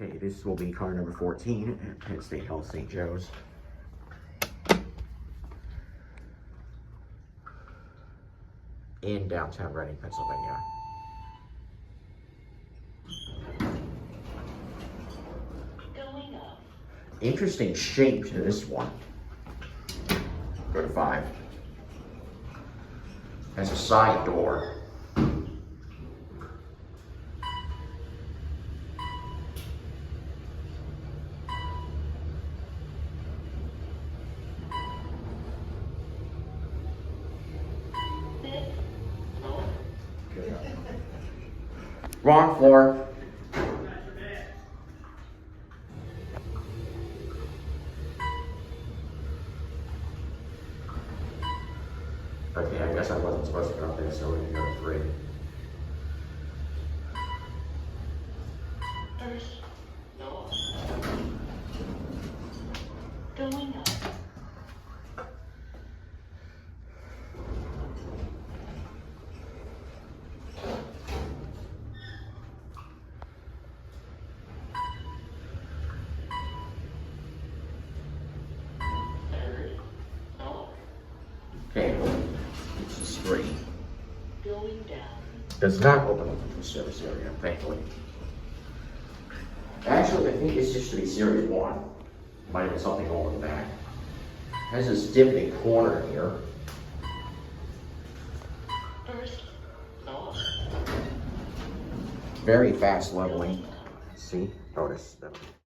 Okay, this will be car number 14 at Penn State Health St. Joe's. In downtown Reading, Pennsylvania. Going up. Interesting shape to this one. Go to 5. Has a side door. Wrong floor. Okay, I guess I wasn't supposed to go up there, so we're gonna go to 3. First floor. Going up. Third floor. Okay, this is 3. Going down. Does not open up into the service area, thankfully. Actually, I think this used to be Series 1. Might have been something over the back. Has this divoting corner here. First floor. Very fast leveling. See? Notice that.